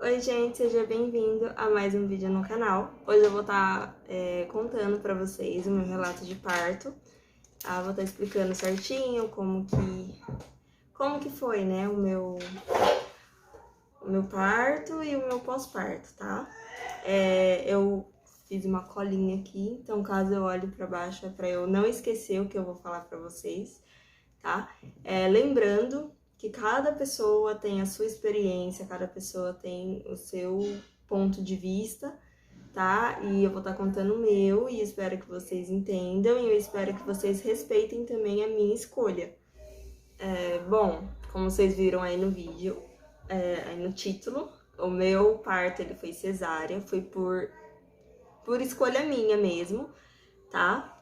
Oi gente, seja bem-vindo a mais um vídeo no canal. Hoje eu vou estar contando pra vocês o meu relato de parto. Vou estar explicando certinho como que foi, né, o meu parto e o meu pós-parto, tá? Eu fiz uma colinha aqui, então caso eu olhe pra baixo é pra eu não esquecer o que eu vou falar pra vocês, tá? Lembrando que cada pessoa tem a sua experiência, cada pessoa tem o seu ponto de vista, tá? E eu vou estar contando o meu e espero que vocês entendam e eu espero que vocês respeitem também a minha escolha. Bom, como vocês viram aí no vídeo, aí no título, o meu parto ele foi cesárea, foi por escolha minha mesmo, tá?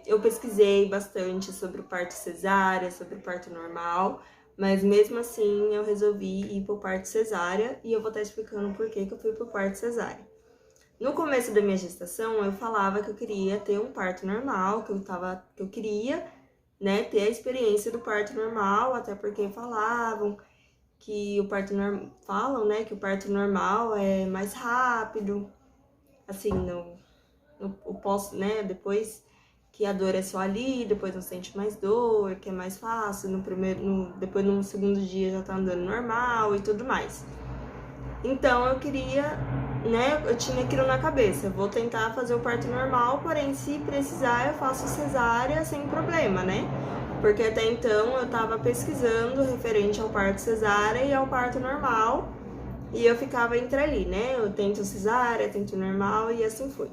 Eu pesquisei bastante sobre o parto cesárea, sobre o parto normal, mas mesmo assim eu resolvi ir pro parto cesárea e eu vou estar explicando por que eu fui pro parto cesárea. No começo da minha gestação eu falava que eu queria ter um parto normal, que eu queria, né, ter a experiência do parto normal, até porque falavam que falam, né, que o parto normal é mais rápido, assim, eu posso, né, depois que a dor é só ali, depois não sente mais dor, que é mais fácil, depois no segundo dia já tá andando normal e tudo mais. Então eu queria, né, eu tinha aquilo na cabeça, vou tentar fazer o parto normal, porém se precisar eu faço cesárea sem problema, né? Porque até então eu tava pesquisando referente ao parto cesárea e ao parto normal, e eu ficava entre ali, né? Eu tento cesárea, tento normal e assim foi.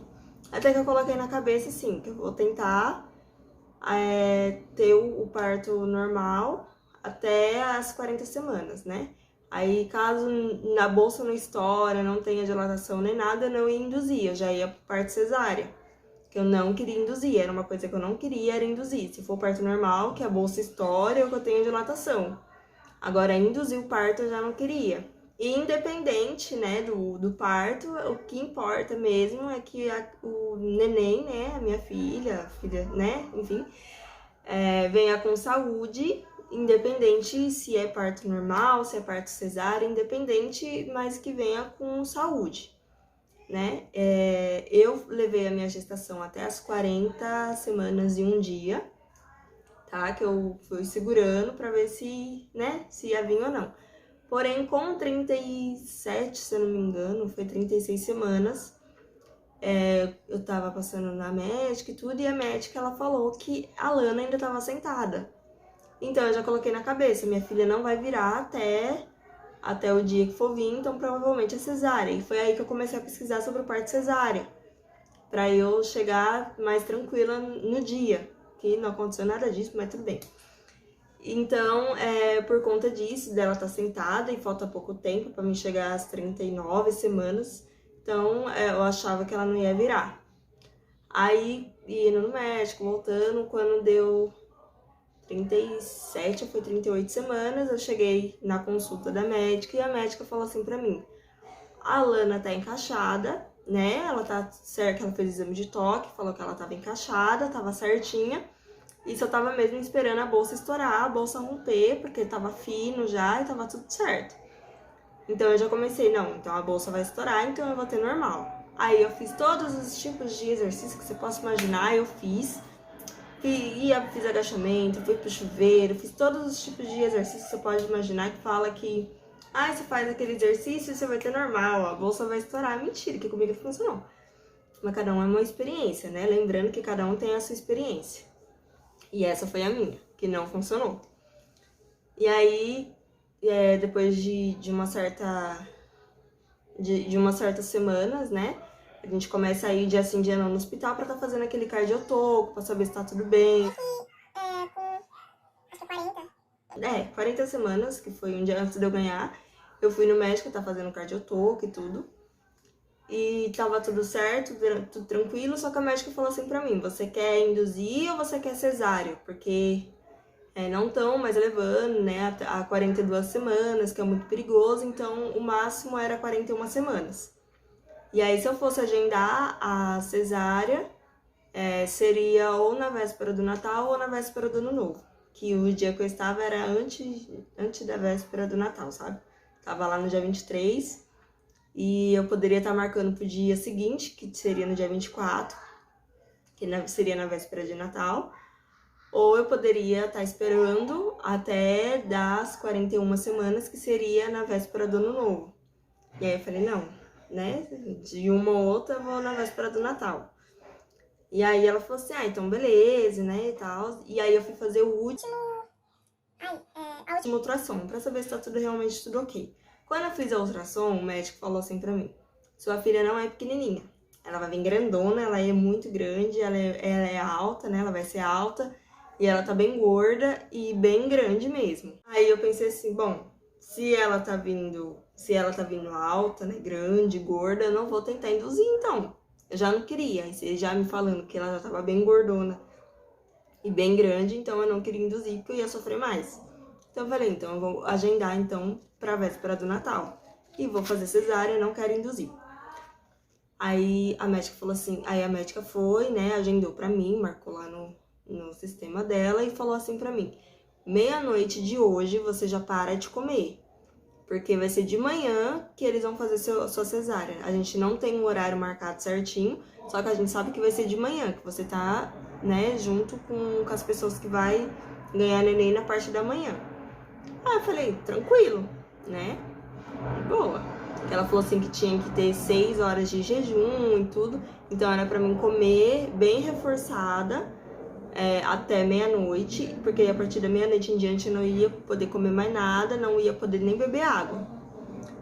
Até que eu coloquei na cabeça, assim, que eu vou tentar ter o parto normal até as 40 semanas, né? Aí, caso na bolsa não estoura, não tenha dilatação nem nada, eu não ia induzir, eu já ia pro parto cesárea. Que eu não queria induzir, era uma coisa que eu não queria, era induzir. Se for parto normal, que a bolsa estoure ou que eu tenha dilatação. Agora, induzir o parto eu já não queria. E independente, né, do parto, o que importa mesmo é que o neném, né, a minha filha, né, enfim, venha com saúde, independente se é parto normal, se é parto cesárea, independente, mas que venha com saúde, né. Eu levei a minha gestação até as 40 semanas e um dia, tá, que eu fui segurando pra ver se, né, se ia vir ou não. Porém, com 37, se eu não me engano, foi 36 semanas, eu tava passando na médica e tudo, e a médica, ela falou que a Lana ainda tava sentada. Então, eu já coloquei na cabeça, minha filha não vai virar até o dia que for vir, então provavelmente é cesárea. E foi aí que eu comecei a pesquisar sobre o parto cesárea, pra eu chegar mais tranquila no dia, que não aconteceu nada disso, mas tudo bem. Então, por conta disso, dela estar sentada e falta pouco tempo para mim chegar às 39 semanas, então eu achava que ela não ia virar. Aí, indo no médico, voltando, quando deu 37 ou foi 38 semanas, eu cheguei na consulta da médica e a médica falou assim pra mim: a Lana tá encaixada, né? Ela tá certa, ela fez exame de toque, falou que ela tava encaixada, tava certinha. E só tava mesmo esperando a bolsa estourar, a bolsa romper, porque tava fino já e tava tudo certo. Então eu já comecei, não, então a bolsa vai estourar, então eu vou ter normal. Aí eu fiz todos os tipos de exercício que você possa imaginar, eu fiz. Fiz agachamento, fui pro chuveiro, fiz todos os tipos de exercício que você pode imaginar, que fala que você faz aquele exercício e você vai ter normal, a bolsa vai estourar. Mentira, que comigo funcionou. Mas cada um é uma experiência, né? Lembrando que cada um tem a sua experiência. E essa foi a minha, que não funcionou. E aí, depois de umas certas semanas, né? A gente começa a ir dia sim, dia não no hospital pra tá fazendo aquele cardiotoco, pra saber se tá tudo bem. Acho que 40. 40 semanas, que foi um dia antes de eu ganhar. Eu fui no médico, tá fazendo cardiotoco e tudo. E tava tudo certo, tudo tranquilo, só que a médica falou assim pra mim: você quer induzir ou você quer cesárea? Porque não estão mais levando, né, a 42 semanas, que é muito perigoso, então o máximo era 41 semanas. E aí, se eu fosse agendar a cesárea, seria ou na véspera do Natal ou na véspera do Ano Novo, que o dia que eu estava era antes da véspera do Natal, sabe? Tava lá no dia 23, E eu poderia estar marcando pro dia seguinte, que seria no dia 24, que seria na véspera de Natal. Ou eu poderia estar esperando até das 41 semanas, que seria na véspera do Ano Novo. E aí eu falei, não, né? De uma ou outra eu vou na véspera do Natal. E aí ela falou assim, então beleza, né, e tal. E aí eu fui fazer o último ultrassom, pra saber se tá tudo realmente tudo ok. Quando eu fiz a ultrassom, o médico falou assim pra mim, sua filha não é pequenininha. Ela vai vir grandona, ela é muito grande, ela é alta, né, ela vai ser alta. E ela tá bem gorda e bem grande mesmo. Aí eu pensei assim, bom, se ela tá vindo alta, né, grande, gorda, eu não vou tentar induzir então. Eu já não queria, aí você já me falando que ela já tava bem gordona e bem grande, então eu não queria induzir porque eu ia sofrer mais. Então eu falei, então eu vou agendar então pra véspera do Natal. E vou fazer cesárea, não quero induzir. Aí a médica falou assim, aí a médica foi, né, agendou pra mim, marcou lá no sistema dela e falou assim pra mim, meia-noite de hoje você já para de comer, porque vai ser de manhã que eles vão fazer sua cesárea. A gente não tem um horário marcado certinho, só que a gente sabe que vai ser de manhã, que você tá, né, junto com as pessoas que vai ganhar neném na parte da manhã. Aí eu falei, tranquilo, né, boa. Ela falou assim que tinha que ter 6 horas de jejum e tudo, então era pra mim comer bem reforçada, até meia-noite, porque a partir da meia-noite em diante eu não ia poder comer mais nada, não ia poder nem beber água.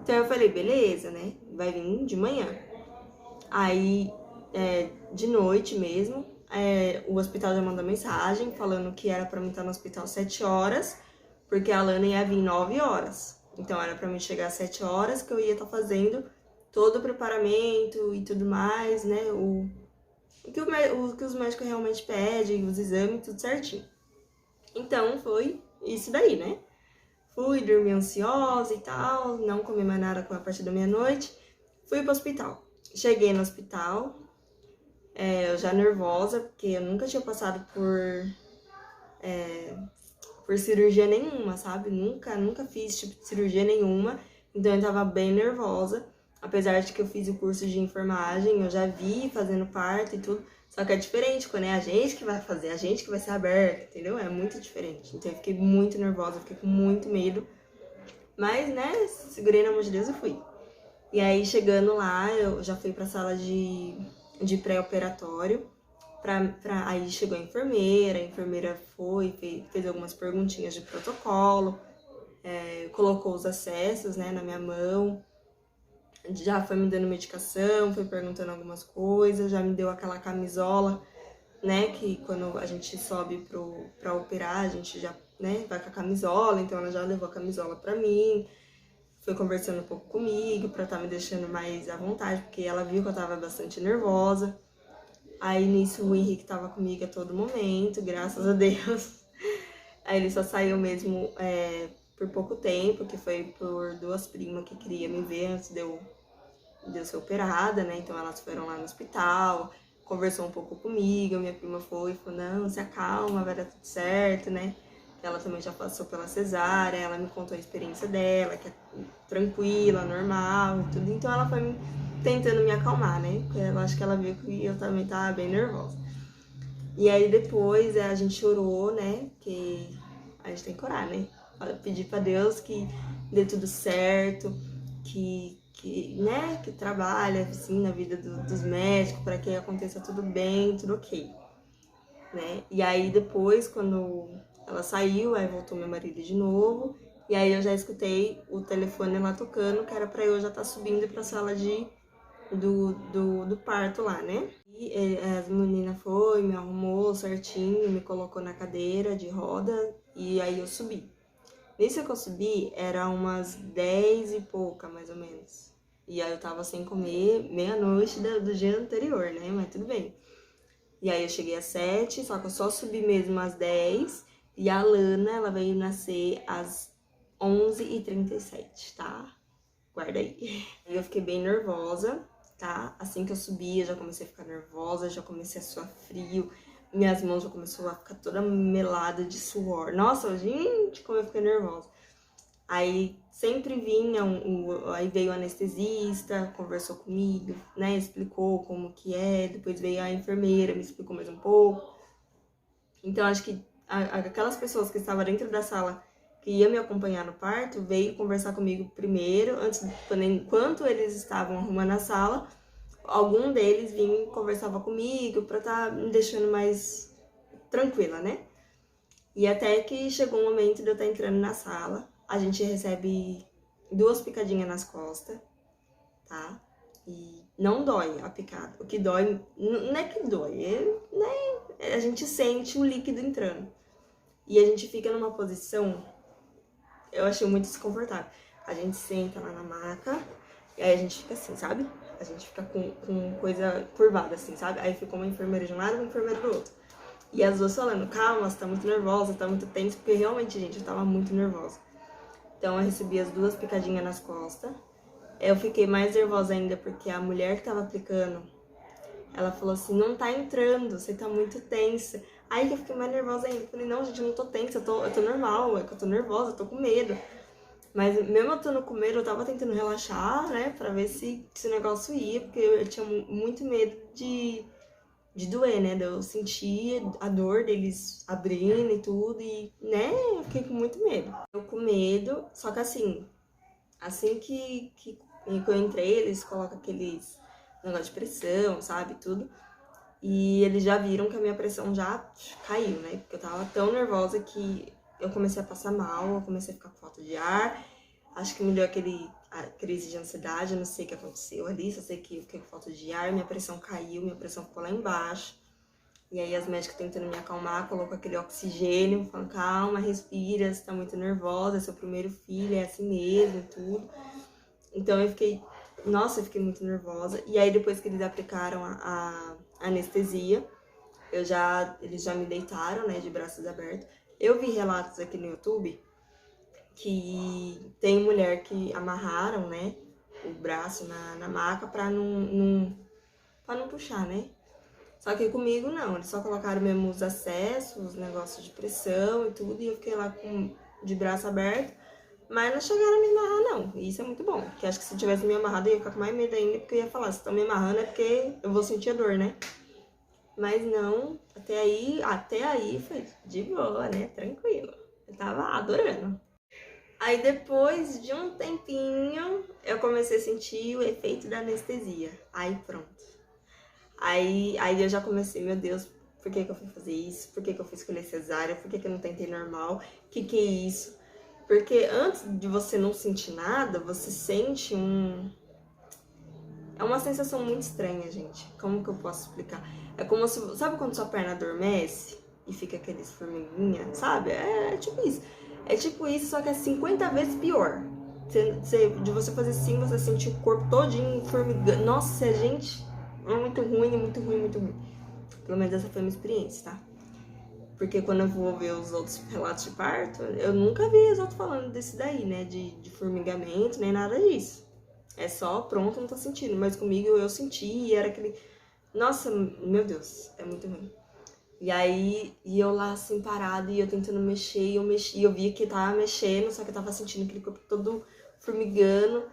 Então eu falei, beleza, né? Vai vir de manhã. Aí, de noite mesmo, o hospital já mandou mensagem falando que era pra mim estar no hospital 7 horas, porque a Lana ia vir 9 horas. Então era pra mim chegar às 7 horas que eu ia estar fazendo todo o preparamento e tudo mais, né? O que os médicos realmente pedem, os exames, tudo certinho. Então foi isso daí, né? Fui dormir ansiosa e tal, não comi mais nada a partir da meia-noite. Fui pro hospital. Cheguei no hospital, eu já nervosa, porque eu nunca tinha passado por cirurgia nenhuma, sabe? Nunca fiz tipo de cirurgia nenhuma, então eu tava bem nervosa. Apesar de que eu fiz o curso de enfermagem, eu já vi fazendo parto e tudo, só que é diferente quando é a gente que vai fazer, a gente que vai ser aberta, entendeu? É muito diferente. Então eu fiquei muito nervosa, fiquei com muito medo. Mas, né, segurei na mão de Deus e fui. E aí, chegando lá, eu já fui pra sala de pré-operatório. Aí chegou a enfermeira fez algumas perguntinhas de protocolo, colocou os acessos, né, na minha mão. Já foi me dando medicação, foi perguntando algumas coisas, já me deu aquela camisola, né, que quando a gente sobe pra operar, a gente já, né, vai com a camisola, então ela já levou a camisola pra mim, foi conversando um pouco comigo pra me deixando mais à vontade, porque ela viu que eu tava bastante nervosa. Aí nisso o Henrique tava comigo a todo momento, graças a Deus. Aí ele só saiu mesmo por pouco tempo, que foi por 2 primas que queriam me ver antes de eu ser operada, né? Então elas foram lá no hospital, conversou um pouco comigo, minha prima foi e falou, não, se acalma, vai dar tudo certo, né? Ela também já passou pela cesárea, ela me contou a experiência dela, que é tranquila, normal e tudo. Então ela foi tentando me acalmar, né? Porque eu acho que ela viu que eu também tava bem nervosa. E aí depois a gente chorou, né? Que a gente tem que orar, né? Pedir pra Deus que dê tudo certo, né, que trabalha assim na vida dos médicos para que aconteça tudo bem, tudo ok, né? E aí depois, quando ela saiu, aí voltou meu marido de novo, e aí eu já escutei o telefone lá tocando, que era para eu já estar subindo para a sala do parto lá, né? E as meninas foi, me arrumou certinho, me colocou na cadeira de roda e aí eu subi. Nisso que eu subi, era umas 10 e pouca, mais ou menos. E aí eu tava sem comer meia-noite do dia anterior, né? Mas tudo bem. E aí eu cheguei às 7, só que eu só subi mesmo às 10. E a Lana, ela veio nascer às 11h37, tá? Guarda aí. Eu fiquei bem nervosa, tá? Assim que eu subi, eu já comecei a ficar nervosa, já comecei a suar frio. Minhas mãos já começaram a ficar toda melada de suor. Nossa, gente, como eu fiquei nervosa. Aí sempre vinha, aí veio o anestesista, conversou comigo, né, explicou como que é, depois veio a enfermeira, me explicou mais um pouco. Então acho que aquelas pessoas que estavam dentro da sala que ia me acompanhar no parto, veio conversar comigo primeiro, enquanto eles estavam arrumando a sala, algum deles vinha e conversava comigo pra estar me deixando mais tranquila, né? E até que chegou um momento de eu estar entrando na sala, a gente recebe 2 picadinhas nas costas, tá? E não dói a picada. O que dói, não é que dói, a gente sente o líquido entrando. E a gente fica numa posição, eu achei muito desconfortável. A gente senta lá na maca, e aí a gente fica assim, sabe? A gente fica com coisa curvada assim, sabe? Aí fica uma enfermeira de um lado e uma enfermeira do outro. E as duas falando, calma, você tá muito nervosa, tá muito tenso, porque realmente, gente, eu tava muito nervosa. Então eu recebi as 2 picadinhas nas costas. Eu fiquei mais nervosa ainda porque a mulher que tava aplicando, ela falou assim, não tá entrando, você tá muito tensa. Aí que eu fiquei mais nervosa ainda. Eu falei, não, gente, eu não tô tensa, eu tô normal, é que eu tô nervosa, eu tô com medo. Mas mesmo eu estando com medo, eu tava tentando relaxar, né, pra ver se o negócio ia, porque eu tinha muito medo de doer, né, de eu sentir a dor deles abrindo e tudo, e, né, eu fiquei com muito medo. Eu com medo, só que assim que eu entrei, eles colocam aqueles negócio de pressão, sabe, tudo. E eles já viram que a minha pressão já caiu, né? Porque eu tava tão nervosa que eu comecei a passar mal, eu comecei a ficar com falta de ar. Acho que me deu a crise de ansiedade, eu não sei o que aconteceu ali, só sei que eu fiquei com falta de ar, minha pressão caiu, minha pressão ficou lá embaixo. E aí as médicas tentando me acalmar, colocam aquele oxigênio, falando, calma, respira, você tá muito nervosa, é seu primeiro filho, é assim mesmo e tudo. Então eu fiquei, nossa, eu fiquei muito nervosa. E aí depois que eles aplicaram a anestesia, eles já me deitaram, né, de braços abertos. Eu vi relatos aqui no YouTube que tem mulher que amarraram, né, o braço na maca pra pra não puxar, né? Só que comigo não, eles só colocaram mesmo os acessos, os negócios de pressão e tudo, e eu fiquei lá de braço aberto. Mas não chegaram a me amarrar, não. E isso é muito bom. Porque acho que se tivesse me amarrado, eu ia ficar com mais medo ainda, porque eu ia falar, se estão me amarrando é porque eu vou sentir a dor, né? Mas não, até aí foi de boa, né? Tranquilo. Eu tava adorando. Aí depois de um tempinho, eu comecei a sentir o efeito da anestesia. Aí pronto. Aí eu já comecei, meu Deus, por que eu fui fazer isso? Por que eu fui escolher cesárea? Por que eu não tentei normal? Que é isso? Porque antes de você não sentir nada, você sente É uma sensação muito estranha, gente. Como que eu posso explicar? É como se... Sabe quando sua perna adormece e fica aqueles formiguinha, sabe? É tipo isso. É tipo isso, só que é 50 vezes pior. De você fazer assim, você sente o corpo todinho formigando. Nossa, gente, é muito ruim, muito ruim, muito ruim. Pelo menos essa foi a minha experiência, tá? Porque quando eu vou ver os outros relatos de parto, eu nunca vi os outros falando desse daí, né? De formigamento, nem nada disso. É só, pronto, não tô sentindo. Mas comigo eu senti e era aquele... Nossa, meu Deus, é muito ruim. E aí, eu lá assim, parada, e eu tentando mexer, e eu mexi, e eu via que tava mexendo, só que eu tava sentindo aquele corpo todo formigando.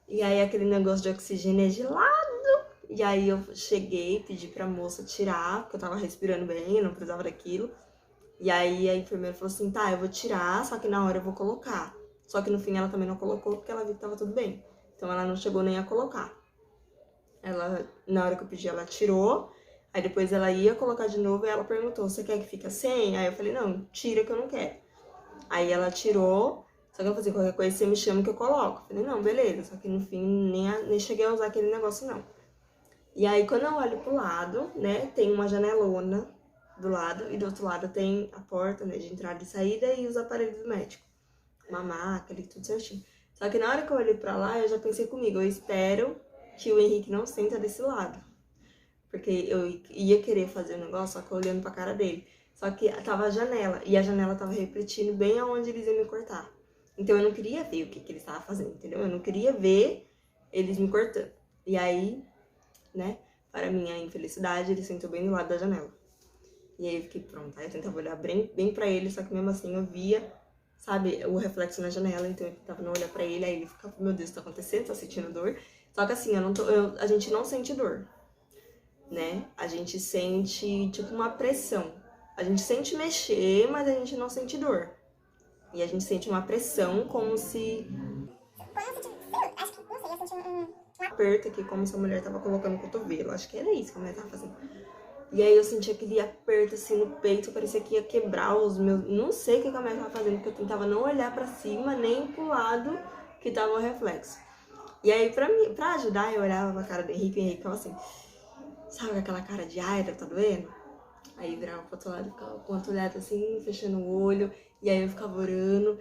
E aí aquele negócio de oxigênio é gelado. E aí eu cheguei, pedi pra moça tirar, porque eu tava respirando bem, eu não precisava daquilo. E aí a enfermeira falou assim, tá, eu vou tirar, só que na hora eu vou colocar. Só que no fim ela também não colocou, porque ela viu que tava tudo bem. Então ela não chegou nem a colocar. Na hora que eu pedi, ela tirou. Aí depois ela ia colocar de novo e ela perguntou, você quer que fique sem? Aí eu falei, não, tira que eu não quero. Aí ela tirou, só que eu falei, qualquer coisa você me chama que eu coloco. Eu falei, não, beleza. Só que no fim nem cheguei a usar aquele negócio, não. E aí quando eu olho pro lado, né, tem uma janelona do lado, e do outro lado tem a porta, né, de entrada e saída e os aparelhos do médico. Uma maca ali, tudo certinho. Só que na hora que eu olhei pra lá, eu já pensei comigo, eu espero que o Henrique não senta desse lado. Porque eu ia querer fazer o negócio, só que olhando pra cara dele. Só que tava a janela, e a janela tava refletindo bem aonde eles iam me cortar. Então eu não queria ver o que eles estavam fazendo, entendeu? Eu não queria ver eles me cortando. E aí, né, para minha infelicidade, ele sentou bem do lado da janela. E aí eu fiquei pronta. Aí eu tentava olhar bem pra ele, só que mesmo assim eu via sabe, o reflexo na janela, então eu tentava não olhar pra ele, aí ele ficava, meu Deus, tá acontecendo, tá sentindo dor. Só que assim, a gente não sente dor, né? A gente sente, tipo, uma pressão. A gente sente mexer, mas a gente não sente dor. E a gente sente uma pressão como se... Acho que, não sei, eu senti um aperto aqui, como se a mulher tava colocando o cotovelo. Acho que era isso que a mulher tava fazendo. E aí eu senti aquele aperto assim no peito, parecia que ia quebrar os meus... Não sei o que a mulher tava fazendo, porque eu tentava não olhar pra cima, nem pro lado que tava o reflexo. E aí, pra ajudar, eu olhava pra cara do Henrique, e o Henrique ficava assim... Sabe aquela cara de ai, tá doendo? Aí virava pro outro lado, ficava com outro olhado assim, fechando o olho. E aí eu ficava orando.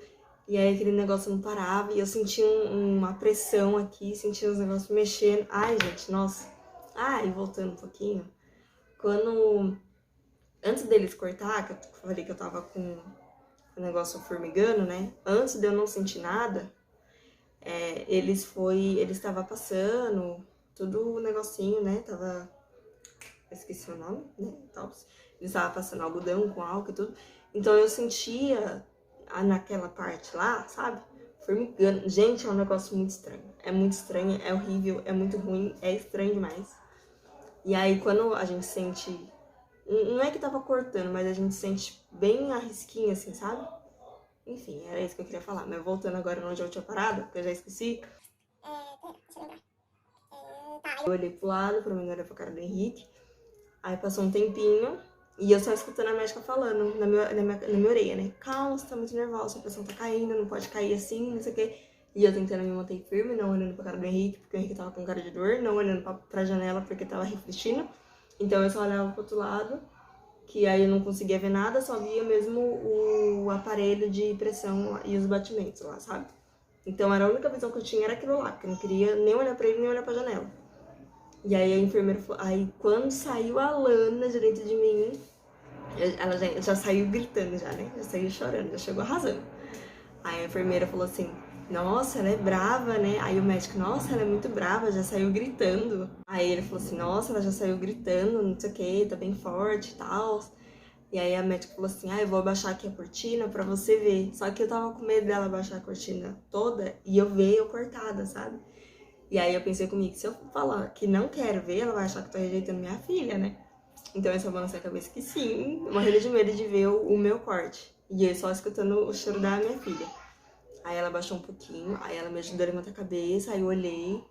E aí aquele negócio não parava. E eu sentia uma pressão aqui, sentia os negócios mexendo. Ai, gente, nossa. Ah, e voltando um pouquinho. Quando... Antes deles cortar, que eu falei que eu tava com o negócio formigando, né? Antes de eu não sentir nada, eles estavam passando, tudo o negocinho, né? Tava... esqueci o nome, né? Eles estavam passando algodão com álcool e tudo. Então eu sentia naquela parte lá, sabe? Formigando. Gente, é um negócio muito estranho. É muito estranho, é horrível, é muito ruim, é estranho demais. E aí quando a gente sente... Não é que tava cortando, mas a gente sente bem a risquinha, assim, sabe? Enfim, era isso que eu queria falar. Mas voltando agora onde eu tinha parado, porque eu já esqueci. Deixa eu lembrar. Eu olhei pro lado, pra mim olhar pra cara do Henrique. Aí passou um tempinho e eu só escutando a médica falando na minha orelha, né? Calma, você tá muito nervosa, a pressão tá caindo, não pode cair assim, não sei o quê. E eu tentando me manter firme, não olhando pra cara do Henrique, porque o Henrique tava com cara de dor, não olhando pra janela porque tava refletindo. Então eu só olhava pro outro lado, que aí eu não conseguia ver nada, só via mesmo o aparelho de pressão e os batimentos lá, sabe? Então era a única visão que eu tinha era aquilo lá, porque eu não queria nem olhar pra ele, nem olhar pra janela. E aí a enfermeira falou, aí quando saiu a Lana de dentro de mim, ela já saiu gritando já, né? Já saiu chorando, já chegou arrasando. Aí a enfermeira falou assim, nossa, ela é brava, né? Aí o médico, nossa, ela é muito brava, já saiu gritando. Aí ele falou assim, nossa, ela já saiu gritando, não sei o que, tá bem forte e tal. E aí a médica falou assim, eu vou abaixar aqui a cortina pra você ver. Só que eu tava com medo dela abaixar a cortina toda e eu ver eu cortada, sabe? E aí eu pensei comigo, se eu falar que não quero ver, ela vai achar que eu tô rejeitando minha filha, né? Então eu só balancei a cabeça que sim, morrendo de medo de ver o meu corte. E eu só escutando o choro da minha filha. Aí ela baixou um pouquinho, aí ela me ajudou a levantar a cabeça, aí eu olhei,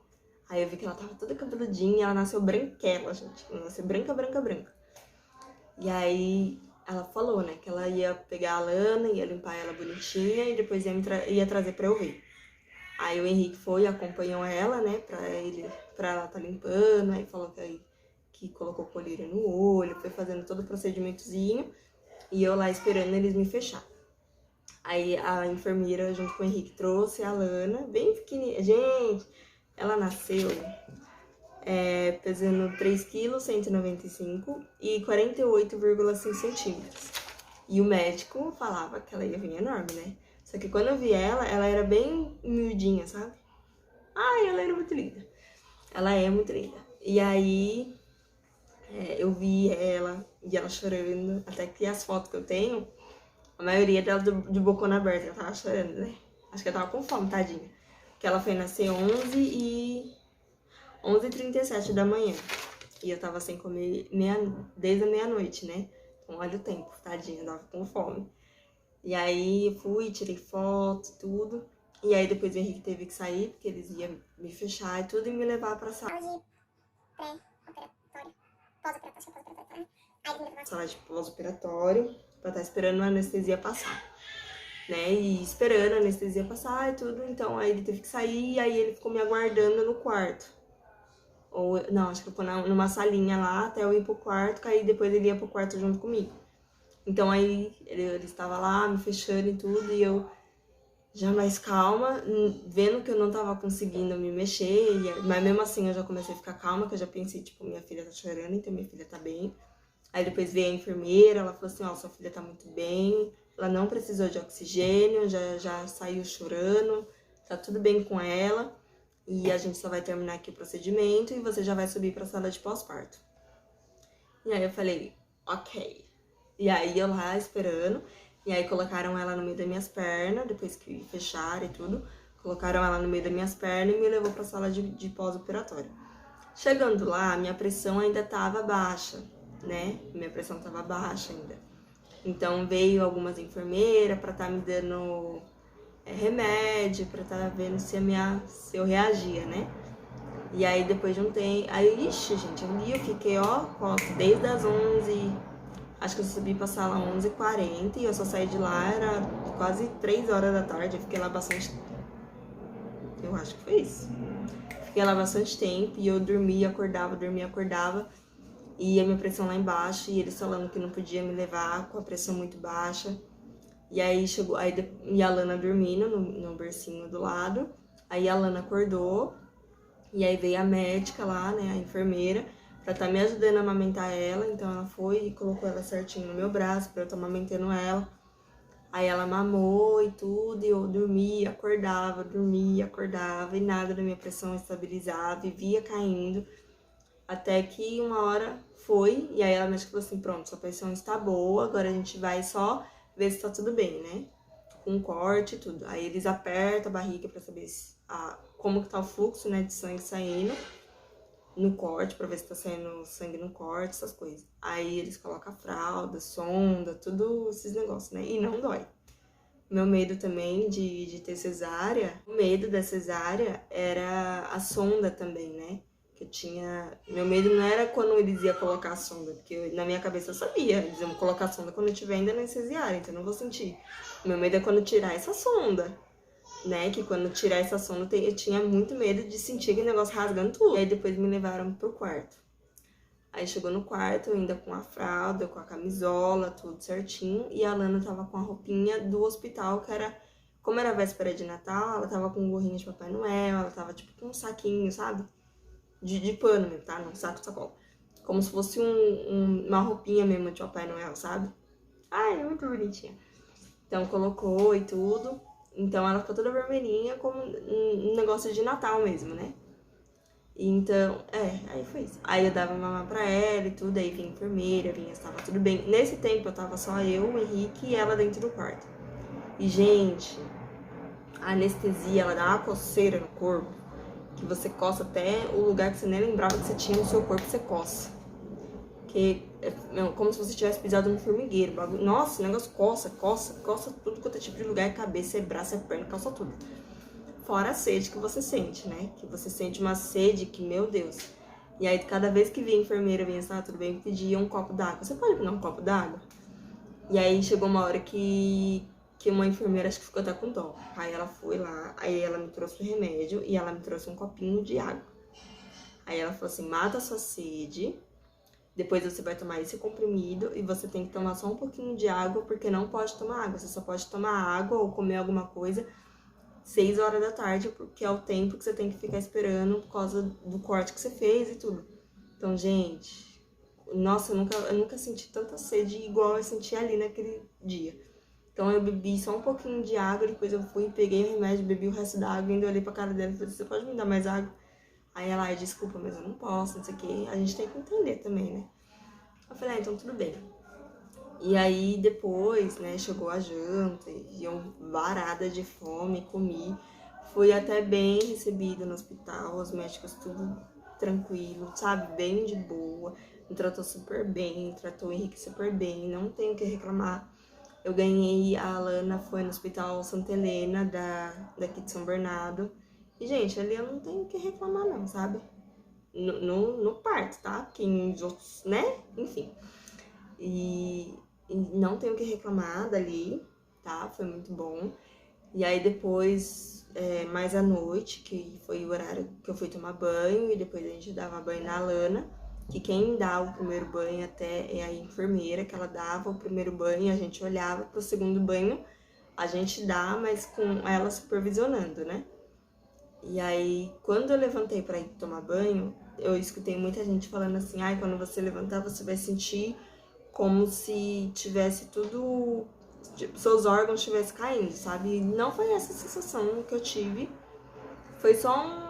aí eu vi que ela tava toda cabeludinha, ela nasceu branquela, gente. Ela nasceu branca, branca, branca. E aí ela falou, né, que ela ia pegar a Lana, ia limpar ela bonitinha e depois ia trazer pra eu ver. Aí o Henrique foi e acompanhou ela, né, pra ela tá limpando, aí falou que colocou colírio no olho, foi fazendo todo o procedimentozinho, e eu lá esperando eles me fechar. Aí a enfermeira, junto com o Henrique, trouxe a Lana, bem pequenininha. Gente, ela nasceu pesando 3 kg, 195 e 48,5 centímetros. E o médico falava que ela ia vir enorme, né? Só que quando eu vi ela era bem miudinha, sabe? Ai, ela era muito linda. Ela é muito linda. E aí, eu vi ela e ela chorando. Até que as fotos que eu tenho, a maioria dela de bocona aberta, ela tava chorando, né? Acho que ela tava com fome, tadinha. Porque ela foi nascer 11h37 da manhã. E eu tava sem comer desde a meia-noite, né? Então olha o tempo, tadinha, eu tava com fome. E aí eu fui, tirei foto, tudo. E aí depois o Henrique teve que sair, porque eles iam me fechar e tudo e me levar pra sala de pré-operatório, pós-operatório, sala de pós-operatório, pra estar esperando a anestesia passar, né? E esperando a anestesia passar e tudo. Então aí ele teve que sair e aí ele ficou me aguardando no quarto. Ou, não, acho que ficou numa salinha lá até eu ir pro quarto, que aí depois ele ia pro quarto junto comigo. Então aí ele estava lá me fechando e tudo, e eu já mais calma, vendo que eu não tava conseguindo me mexer, mas mesmo assim eu já comecei a ficar calma, que eu já pensei, tipo, minha filha tá chorando, então minha filha tá bem. Aí depois veio a enfermeira, ela falou assim, ó, sua filha tá muito bem, ela não precisou de oxigênio, já saiu chorando, tá tudo bem com ela, e a gente só vai terminar aqui o procedimento e você já vai subir pra sala de pós-parto. E aí eu falei, ok. E aí eu lá esperando, E aí colocaram ela no meio das minhas pernas, depois que fecharam e tudo. Colocaram ela no meio das minhas pernas e me levou pra sala de pós-operatório. Chegando lá, minha pressão ainda tava baixa, né? Minha pressão tava baixa ainda. Então veio algumas enfermeiras pra tá me dando remédio, pra tá vendo se eu reagia, né? E aí depois de um tempo, aí, ixi, gente, um dia eu fiquei, desde as 11, acho que eu subi pra sala 11h40 e eu só saí de lá, era quase 3 horas da tarde, eu fiquei lá bastante, eu acho que foi isso. Fiquei lá bastante tempo e eu dormia, acordava, e a minha pressão lá embaixo, e eles falando que não podia me levar com a pressão muito baixa. E aí chegou, e a Lana dormindo no bercinho do lado, aí a Lana acordou, e aí veio a médica lá, né, a enfermeira, pra tá me ajudando a amamentar ela, então ela foi e colocou ela certinho no meu braço pra eu tá amamentando ela. Aí ela mamou e tudo, e eu dormia, acordava, e nada da minha pressão estabilizava, e via caindo, até que uma hora foi, e aí ela médica falou assim, pronto, sua pressão está boa, agora a gente vai só ver se tá tudo bem, né? Com corte e tudo. Aí eles apertam a barriga pra saber como que tá o fluxo, né, de sangue saindo no corte, pra ver se tá saindo sangue no corte, essas coisas. Aí eles colocam a fralda, sonda, tudo esses negócios, né? E não dói. Meu medo também de ter cesárea, o medo da cesárea era a sonda também, né? Que eu tinha... Meu medo não era quando eles iam colocar a sonda, porque na minha cabeça eu sabia, eles iam colocar a sonda quando eu estiver ainda na cesárea, então eu não vou sentir. Meu medo é quando tirar essa sonda, né? Que quando tirar essa sonda eu tinha muito medo de sentir aquele negócio rasgando tudo. E aí depois me levaram pro quarto. Aí chegou no quarto, ainda com a fralda, com a camisola, tudo certinho. E a Lana tava com a roupinha do hospital, que era... Como era véspera de Natal, ela tava com um gorrinho de Papai Noel, ela tava tipo com um saquinho, sabe? De pano mesmo, tá? Num saco de sacola. Como se fosse uma roupinha mesmo de Papai Noel, sabe? Ai, é muito bonitinha. Então colocou e tudo. Então ela ficou toda vermelhinha, como um negócio de Natal mesmo, né? Então, aí foi isso. Aí eu dava mamar pra ela e tudo, aí vinha a enfermeira, estava tudo bem. Nesse tempo eu tava só eu, o Henrique e ela dentro do quarto. E, gente, a anestesia, ela dá uma coceira no corpo, que você coça até o lugar que você nem lembrava que você tinha no seu corpo, você coça. Que é como se você tivesse pisado no formigueiro. Nossa, o negócio coça tudo quanto é tipo de lugar, cabeça, braço, perna, coça tudo. Fora a sede que você sente, né? Que você sente uma sede que, meu Deus. E aí, cada vez que vinha a enfermeira, tá tudo bem, pedia um copo d'água. Você pode me dar um copo d'água? E aí, chegou uma hora que uma enfermeira, acho que ficou até com dó. Aí ela foi lá, aí ela me trouxe o remédio e ela me trouxe um copinho de água. Aí ela falou assim, mata a sua sede, depois você vai tomar esse comprimido e você tem que tomar só um pouquinho de água, porque não pode tomar água. Você só pode tomar água ou comer alguma coisa 6 horas da tarde, porque é o tempo que você tem que ficar esperando por causa do corte que você fez e tudo. Então, gente, nossa, eu nunca senti tanta sede igual eu senti ali naquele dia. Então eu bebi só um pouquinho de água, depois eu fui, peguei o remédio, bebi o resto da água, ainda olhei pra cara dela e falei, você pode me dar mais água? Aí ela, desculpa, mas eu não posso, não sei o que. A gente tem que entender também, né? Eu falei, então tudo bem. E aí depois, né, chegou a janta, e eu varada de fome, comi. Fui até bem recebida no hospital, os médicos tudo tranquilo, sabe? Bem de boa. Me tratou super bem, tratou o Henrique super bem, não tenho o que reclamar. Eu ganhei, a Alana foi no Hospital Santa Helena, daqui de São Bernardo. E, gente, ali eu não tenho o que reclamar não, sabe? No parto, tá? Quem os outros, né? Enfim. E não tenho o que reclamar dali, tá? Foi muito bom. E aí depois, mais à noite, que foi o horário que eu fui tomar banho, e depois a gente dava banho na Alana, que quem dá o primeiro banho até é a enfermeira, que ela dava o primeiro banho, a gente olhava pro segundo banho, a gente dá, mas com ela supervisionando, né? E aí, quando eu levantei pra ir tomar banho, eu escutei muita gente falando assim, quando você levantar, você vai sentir como se tivesse tudo, tipo, seus órgãos estivessem caindo, sabe? E não foi essa sensação que eu tive, foi só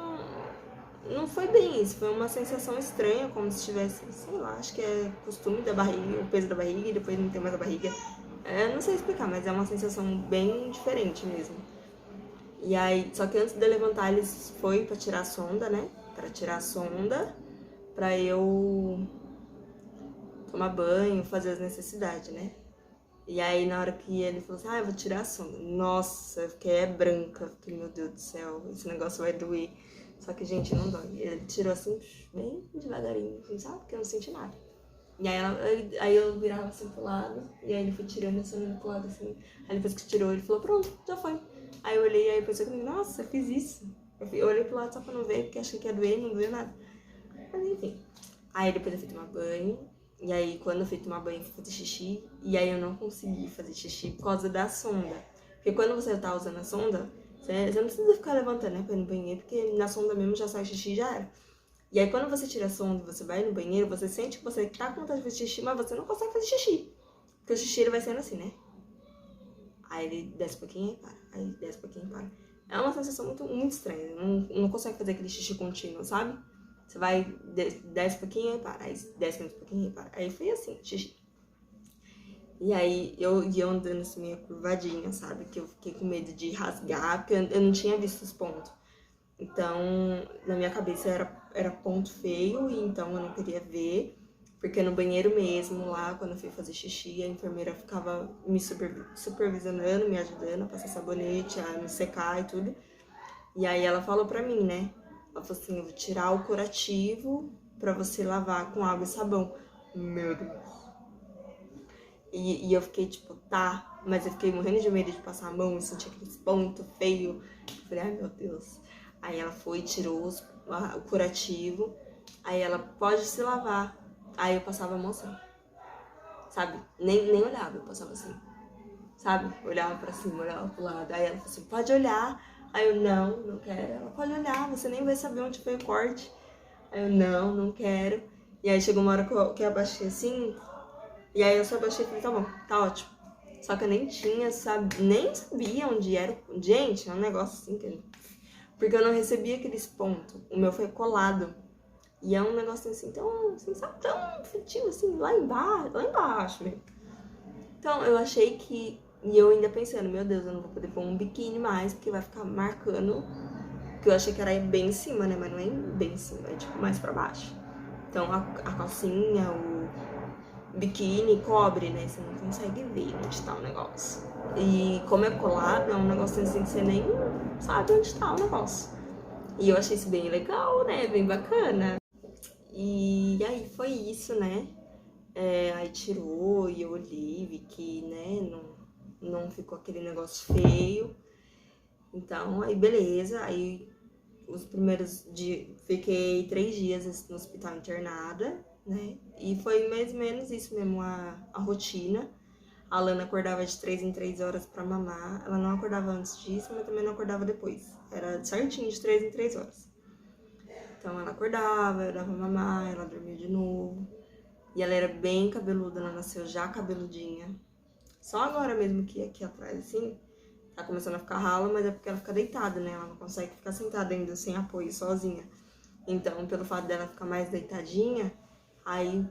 não foi bem isso, foi uma sensação estranha, como se tivesse, sei lá, acho que é costume da barriga, o peso da barriga, e depois não tem mais a barriga. Eu não sei explicar, mas é uma sensação bem diferente mesmo. E aí, só que antes de eu levantar, eles foi pra tirar a sonda, né? Pra tirar a sonda, pra eu tomar banho, fazer as necessidades, né? E aí, na hora que ele falou assim, eu vou tirar a sonda. Nossa, eu fiquei branca. Fiquei, meu Deus do céu, esse negócio vai doer. Só que, gente, não dói. Ele tirou assim, bem devagarinho, assim, sabe? Porque eu não senti nada. E aí eu virava assim pro lado, e aí ele foi tirando essa sonda pro lado, assim. Aí depois que tirou, ele falou, pronto, já foi. Aí eu olhei, aí eu pensei comigo, nossa, eu fiz isso. Eu olhei pro lado só pra não ver, porque achei que ia doer, não doeu nada. Mas enfim. Aí depois eu fui tomar banho. E aí quando eu fui tomar banho, eu fui fazer xixi. E aí eu não consegui fazer xixi por causa da sonda. Porque quando você tá usando a sonda, você não precisa ficar levantando, né, pra ir no banheiro, porque na sonda mesmo já sai xixi e já era. E aí quando você tira a sonda e você vai no banheiro, você sente que você tá com vontade de fazer xixi, mas você não consegue fazer xixi. Porque o xixi ele vai sendo assim, né? Aí ele desce um pouquinho e para. Aí desce um pouquinho e para. É uma sensação muito estranha. Não consegue fazer aquele xixi contínuo, sabe? Você vai, desce um pouquinho e para. Aí desce mais um pouquinho e para. Aí foi assim, xixi. E aí eu ia andando assim meio curvadinha, sabe? Que eu fiquei com medo de rasgar, porque eu não tinha visto os pontos. Então, na minha cabeça era ponto feio, e então eu não queria ver. Porque no banheiro mesmo, lá, quando eu fui fazer xixi, a enfermeira ficava me supervisionando, me ajudando a passar sabonete, a me secar e tudo. E aí ela falou pra mim, né? Ela falou assim, eu vou tirar o curativo pra você lavar com água e sabão. Meu Deus. E eu fiquei tipo, tá, mas eu fiquei morrendo de medo de passar a mão e sentir aqueles pontos feios. Eu falei, ai meu Deus. Aí ela foi, tirou o curativo. Aí ela, pode se lavar. Aí eu passava a mão assim, sabe? Nem olhava, eu passava assim, sabe? Olhava pra cima, olhava pro lado. Aí ela falou assim, pode olhar. Aí eu, não quero. Ela, pode olhar, você nem vai saber onde foi o corte. Aí eu, não quero. E aí chegou uma hora que eu abaixei assim, e aí eu só abaixei e falei, tá bom, tá ótimo. Só que eu nem sabia onde era. Gente, é um negócio assim que... Porque eu não recebia aqueles pontos. O meu foi colado. E é um negócio assim, assim, sabe, tão fetivo, assim, lá embaixo mesmo. Então, eu achei que... E eu ainda pensando, meu Deus, eu não vou poder pôr um biquíni mais, porque vai ficar marcando. Porque eu achei que era bem em cima, né? Mas não é bem em cima, é tipo mais pra baixo. Então, a calcinha, o biquíni cobre, né? Você não consegue ver onde tá o negócio. E como é colado, é um negócio assim que você nem sabe onde tá o negócio. E eu achei isso bem legal, né? Bem bacana. E aí foi isso, né? Aí tirou e eu olhei, vi que, né, não ficou aquele negócio feio. Então, aí beleza. Aí os primeiros dias, fiquei 3 dias no hospital internada, né? E foi mais ou menos isso mesmo, a rotina. A Lana acordava de 3 em 3 horas pra mamar. Ela não acordava antes disso, mas também não acordava depois. Era certinho de 3 em 3 horas. Então ela acordava, eu dava mamar, ela dormia de novo. E ela era bem cabeluda, ela nasceu já cabeludinha. Só agora mesmo que aqui atrás, assim, tá começando a ficar ralo, mas é porque ela fica deitada, né? Ela não consegue ficar sentada ainda sem apoio, sozinha. Então, pelo fato dela ficar mais deitadinha, aí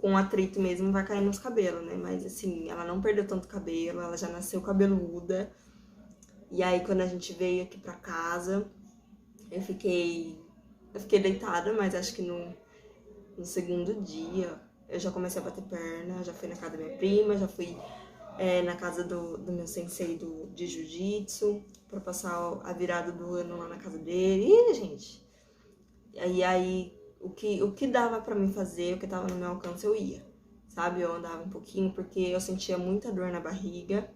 com atrito mesmo vai cair nos cabelos, né? Mas assim, ela não perdeu tanto cabelo, ela já nasceu cabeluda. E aí quando a gente veio aqui pra casa, eu fiquei deitada, mas acho que no segundo dia eu já comecei a bater perna, já fui na casa da minha prima, já fui na casa do meu sensei de jiu-jitsu, pra passar a virada do ano lá na casa dele. Ih, gente! E aí, o que dava pra mim fazer, o que tava no meu alcance, eu ia, sabe? Eu andava um pouquinho, porque eu sentia muita dor na barriga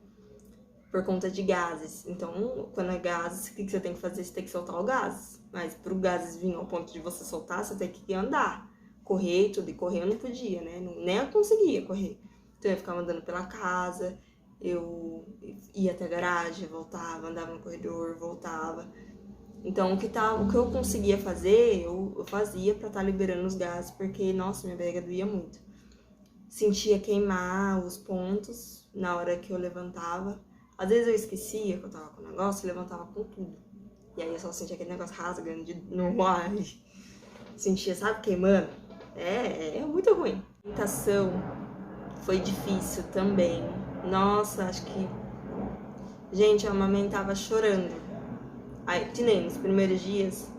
por conta de gases. Então, quando é gases, o que você tem que fazer? Você tem que soltar o gases. Mas pro gases vir ao ponto de você soltar, você tem que andar, correr e tudo. E correr eu não podia, né? Nem eu conseguia correr. Então, eu ficava andando pela casa, eu ia até a garagem, voltava, andava no corredor, voltava. Então, o que eu conseguia fazer, eu fazia pra estar liberando os gases, porque, nossa, minha barriga doía muito. Sentia queimar os pontos na hora que eu levantava. Às vezes eu esquecia que eu tava com o negócio e levantava com tudo. E aí eu só sentia aquele negócio rasgando no ar. Sentia, sabe, queimando. É muito ruim. A alimentação foi difícil também. Nossa, acho que... Gente, eu amamentava chorando. Aí, que nem nos primeiros dias,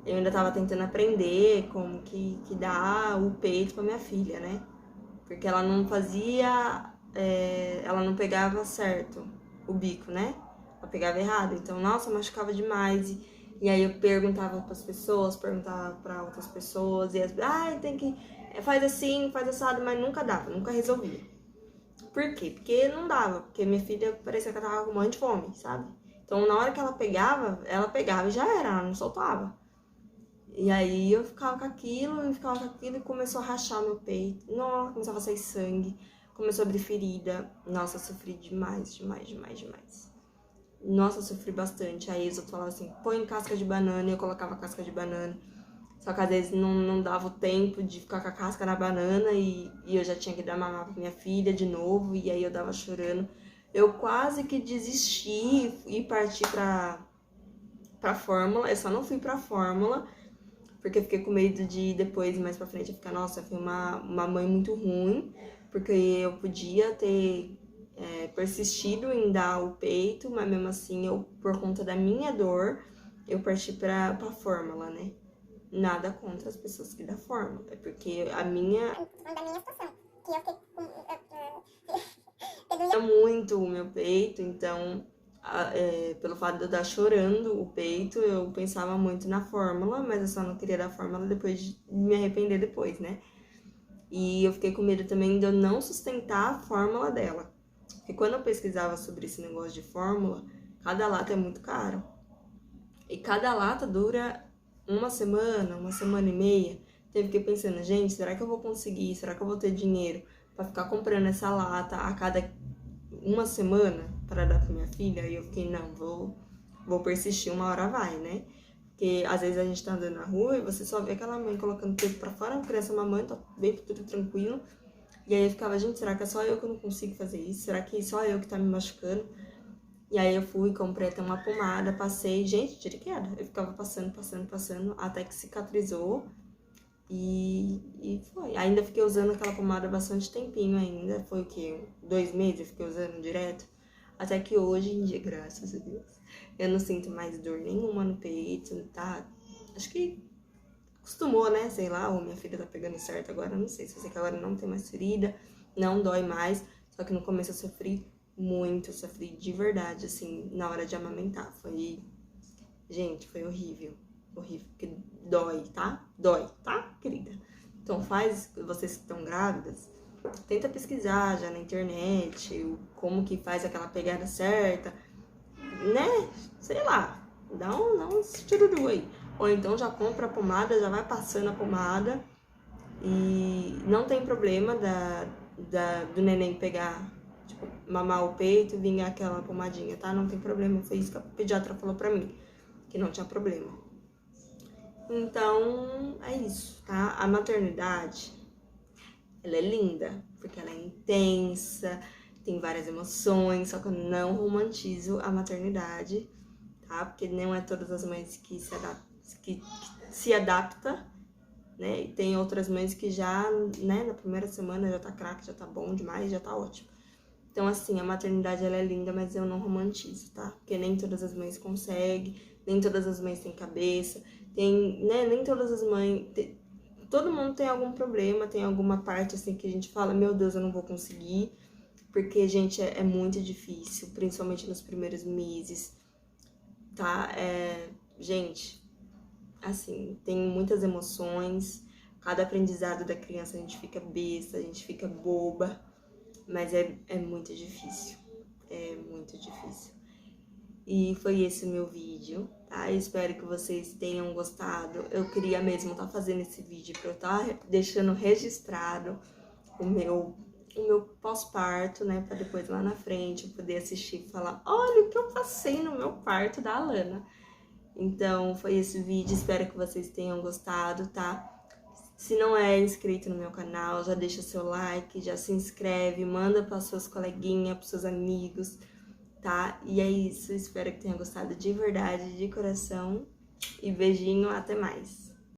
eu ainda tava tentando aprender como que dá o peito pra minha filha, né? Porque ela não fazia... ela não pegava certo o bico, né? Ela pegava errado. Então, nossa, machucava demais. E aí eu perguntava pras pessoas, perguntava pra outras pessoas. E as... tem que... faz assim, faz assado, mas nunca dava, nunca resolvia. Por quê? Porque não dava. Porque minha filha parecia que ela tava com um monte de fome, sabe? Então, na hora que ela pegava e já era, ela não soltava. E aí eu ficava com aquilo e começou a rachar meu peito. Nossa, começava a sair sangue, começou a abrir ferida. Nossa, eu sofri demais, demais, demais, demais. Nossa, eu sofri bastante. Aí eles falavam assim, põe casca de banana, e eu colocava casca de banana. Só que às vezes não dava o tempo de ficar com a casca na banana e eu já tinha que dar mamar pra minha filha de novo, e aí eu tava chorando. Eu quase que desisti e parti pra fórmula. Eu só não fui pra fórmula porque eu fiquei com medo de depois, mais pra frente, eu ficar, nossa, fui uma mãe muito ruim, porque eu podia ter persistido em dar o peito, mas mesmo assim, eu, por conta da minha dor, eu parti pra fórmula, né? Nada contra as pessoas que dão fórmula, é porque a minha... Da minha situação, que eu fiquei muito o meu peito, então... pelo fato de eu estar chorando o peito, eu pensava muito na fórmula, mas eu só não queria dar fórmula depois de me arrepender depois, né? E eu fiquei com medo também de eu não sustentar a fórmula dela. Porque quando eu pesquisava sobre esse negócio de fórmula, cada lata é muito caro. E cada lata dura uma semana e meia. Então eu fiquei pensando, gente, será que eu vou conseguir? Será que eu vou ter dinheiro pra ficar comprando essa lata a cada uma semana para dar pra minha filha? E eu fiquei, não, vou persistir, uma hora vai, né? Porque às vezes a gente tá andando na rua e você só vê aquela mãe colocando peito pra fora, a criança mamando, tá bem tudo tranquilo. E aí eu ficava, gente, será que é só eu que não consigo fazer isso? Será que é só eu que tá me machucando? E aí eu fui, comprei até uma pomada, passei, gente, tira queda. Eu ficava passando, até que cicatrizou. E foi. Ainda fiquei usando aquela pomada bastante tempinho ainda. Foi o quê? 2 meses eu fiquei usando direto. Até que hoje em dia, graças a Deus, eu não sinto mais dor nenhuma no peito, tá? Acho que acostumou, né? Sei lá, ou minha filha tá pegando certo agora, não sei. Só sei que agora não tem mais ferida, não dói mais. Só que no começo eu sofri muito, eu sofri de verdade, assim, na hora de amamentar. Foi... Gente, foi horrível. Horrível, porque dói, tá? Dói, tá, querida? Então faz, vocês que estão grávidas, tenta pesquisar já na internet como que faz aquela pegada certa, né? Sei lá, dá um tiruru aí. Ou então já compra a pomada, já vai passando a pomada e não tem problema do neném pegar, tipo, mamar o peito e vir aquela pomadinha, tá? Não tem problema, foi isso que a pediatra falou pra mim, que não tinha problema. Então, é isso, tá? A maternidade, ela é linda, porque ela é intensa, tem várias emoções, só que eu não romantizo a maternidade, tá? Porque não é todas as mães que se adapta, né? E tem outras mães que já, né, na primeira semana já tá craque, já tá bom demais, já tá ótimo. Então, assim, a maternidade, ela é linda, mas eu não romantizo, tá? Porque nem todas as mães conseguem, nem todas as mães têm cabeça, né, nem todas as mães... Todo mundo tem algum problema, tem alguma parte, assim, que a gente fala, meu Deus, eu não vou conseguir, porque, gente, é muito difícil, principalmente nos primeiros meses, tá? Gente, assim, tem muitas emoções, cada aprendizado da criança a gente fica besta, a gente fica boba, mas é muito difícil, é muito difícil. E foi esse o meu vídeo, tá? Eu espero que vocês tenham gostado. Eu queria mesmo estar fazendo esse vídeo pra eu estar deixando registrado o meu pós-parto, né? Pra depois lá na frente eu poder assistir e falar, olha o que eu passei no meu parto da Alana. Então foi esse vídeo, espero que vocês tenham gostado, tá? Se não é inscrito no meu canal, já deixa seu like, já se inscreve, manda para suas coleguinhas, para seus amigos, tá? E é isso, espero que tenha gostado de verdade, de coração. E beijinho, até mais!